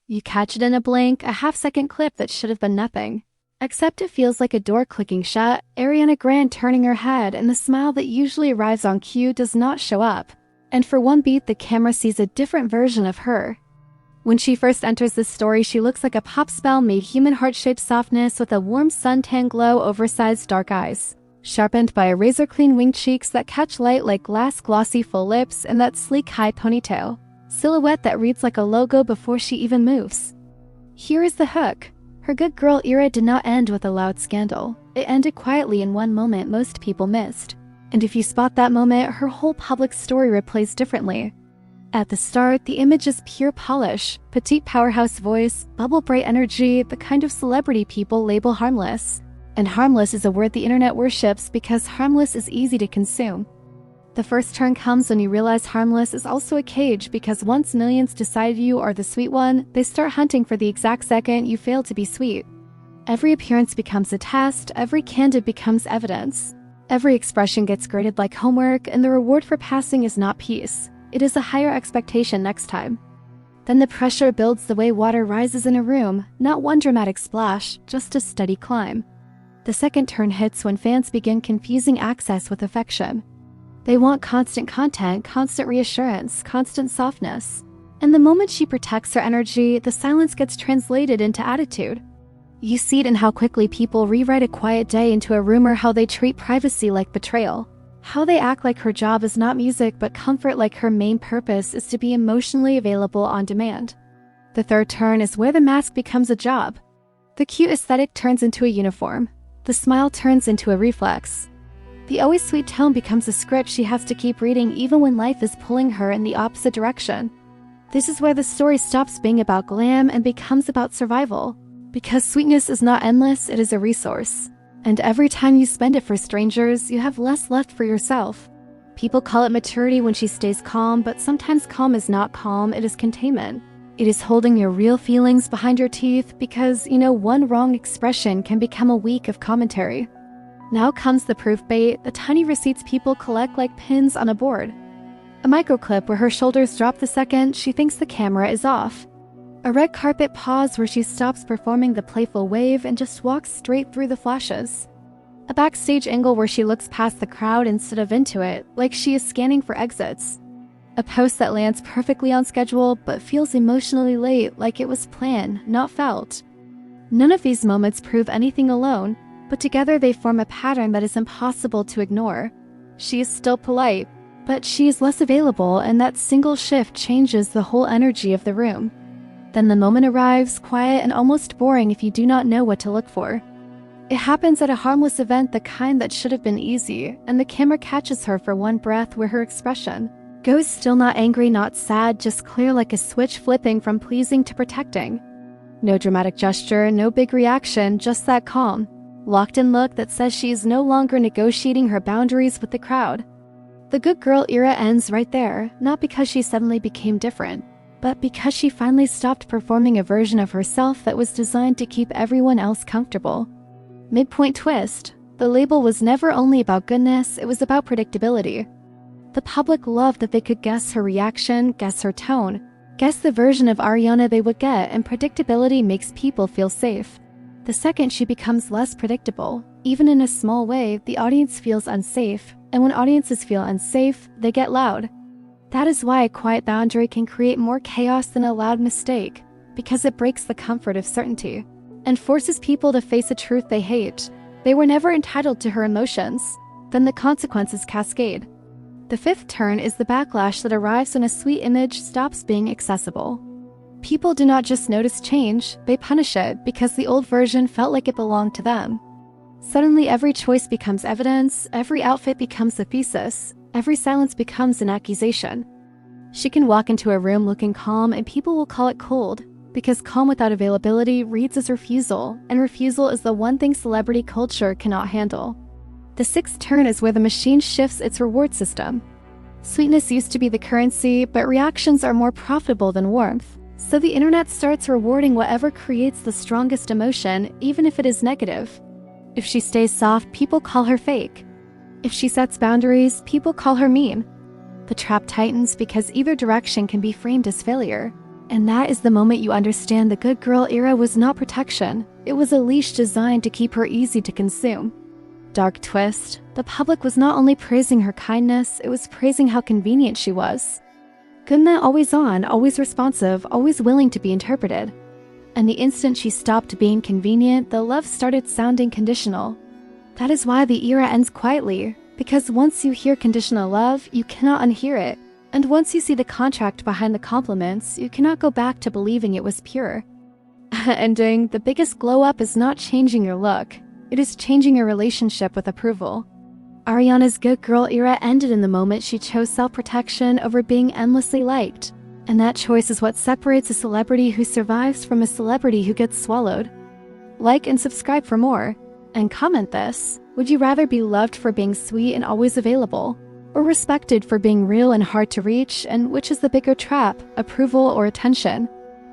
You catch it in a blink, a half-second clip that should have been nothing. Except it feels like a door clicking shut, Ariana Grande turning her head, and the smile that usually arrives on cue does not show up. And for one beat, the camera sees a different version of her. When she first enters this story, she looks like a pop spell made human heart-shaped softness with a warm suntan glow, oversized dark eyes, sharpened by a razor-clean winged cheeks that catch light like glass glossy full lips, and that sleek high ponytail silhouette that reads like a logo before she even moves. Here is the hook. Her good girl era did not end with a loud scandal. It ended quietly in one moment most people missed. And if you spot that moment, her whole public story replays differently. At the start, the image is pure polish, petite powerhouse voice, bubble bright energy, the kind of celebrity people label harmless. And harmless is a word the internet worships because harmless is easy to consume. The first turn comes when you realize harmless is also a cage, because once millions decide you are the sweet one, they start hunting for the exact second you fail to be sweet. Every appearance becomes a test, every candid becomes evidence. Every expression gets graded like homework, and the reward for passing is not peace. It is a higher expectation next time. Then the pressure builds the way water rises in a room, not one dramatic splash, just a steady climb. The second turn hits when fans begin confusing access with affection. They want constant content, constant reassurance, constant softness. And the moment she protects her energy, the silence gets translated into attitude. You see it in how quickly people rewrite a quiet day into a rumor, how they treat privacy like betrayal, how they act like her job is not music but comfort, like her main purpose is to be emotionally available on demand. The third turn is where the mask becomes a job. The cute aesthetic turns into a uniform. The smile turns into a reflex. The always sweet tone becomes a script she has to keep reading even when life is pulling her in the opposite direction. This is where the story stops being about glam and becomes about survival. Because sweetness is not endless, it is a resource. And every time you spend it for strangers, you have less left for yourself. People call it maturity when she stays calm, but sometimes calm is not calm, it is containment. It is holding your real feelings behind your teeth because, one wrong expression can become a week of commentary. Now comes the proof bait, the tiny receipts people collect like pins on a board. A microclip where her shoulders drop the second she thinks the camera is off. A red carpet pause where she stops performing the playful wave and just walks straight through the flashes. A backstage angle where she looks past the crowd instead of into it, like she is scanning for exits. A post that lands perfectly on schedule but feels emotionally late, like it was planned, not felt. None of these moments prove anything alone, but together they form a pattern that is impossible to ignore. She is still polite, but she is less available, and that single shift changes the whole energy of the room. Then the moment arrives, quiet and almost boring if you do not know what to look for. It happens at a harmless event, the kind that should have been easy, and the camera catches her for one breath where her expression goes still, not angry, not sad, just clear, like a switch flipping from pleasing to protecting. No dramatic gesture, no big reaction, just that calm, locked-in look that says she is no longer negotiating her boundaries with the crowd. The good girl era ends right there, not because she suddenly became different, but because she finally stopped performing a version of herself that was designed to keep everyone else comfortable. Midpoint twist. The label was never only about goodness, it was about predictability. The public loved that they could guess her reaction, guess her tone, guess the version of Ariana they would get, and predictability makes people feel safe. The second she becomes less predictable, even in a small way, the audience feels unsafe, and when audiences feel unsafe, they get loud. That is why a quiet boundary can create more chaos than a loud mistake, because it breaks the comfort of certainty and forces people to face a truth they hate. They were never entitled to her emotions. Then the consequences cascade. The fifth turn is the backlash that arrives when a sweet image stops being accessible. People do not just notice change, they punish it because the old version felt like it belonged to them. Suddenly every choice becomes evidence, every outfit becomes a thesis, every silence becomes an accusation. She can walk into a room looking calm and people will call it cold, because calm without availability reads as refusal, and refusal is the one thing celebrity culture cannot handle. The sixth turn is where the machine shifts its reward system. Sweetness used to be the currency, but reactions are more profitable than warmth. So the internet starts rewarding whatever creates the strongest emotion, even if it is negative. If she stays soft, people call her fake. If she sets boundaries, people call her mean. The trap tightens because either direction can be framed as failure. And that is the moment you understand the good girl era was not protection. It was a leash designed to keep her easy to consume. Dark twist, the public was not only praising her kindness, it was praising how convenient she was. Gunna always on, always responsive, always willing to be interpreted. And the instant she stopped being convenient, the love started sounding conditional. That is why the era ends quietly, because once you hear conditional love, you cannot unhear it. And once you see the contract behind the compliments, you cannot go back to believing it was pure. Ending, the biggest glow-up is not changing your look. It is changing your relationship with approval. Ariana's good girl era ended in the moment she chose self-protection over being endlessly liked. And that choice is what separates a celebrity who survives from a celebrity who gets swallowed. Like and subscribe for more. And comment this: would you rather be loved for being sweet and always available, or respected for being real and hard to reach, and which is the bigger trap, approval or attention?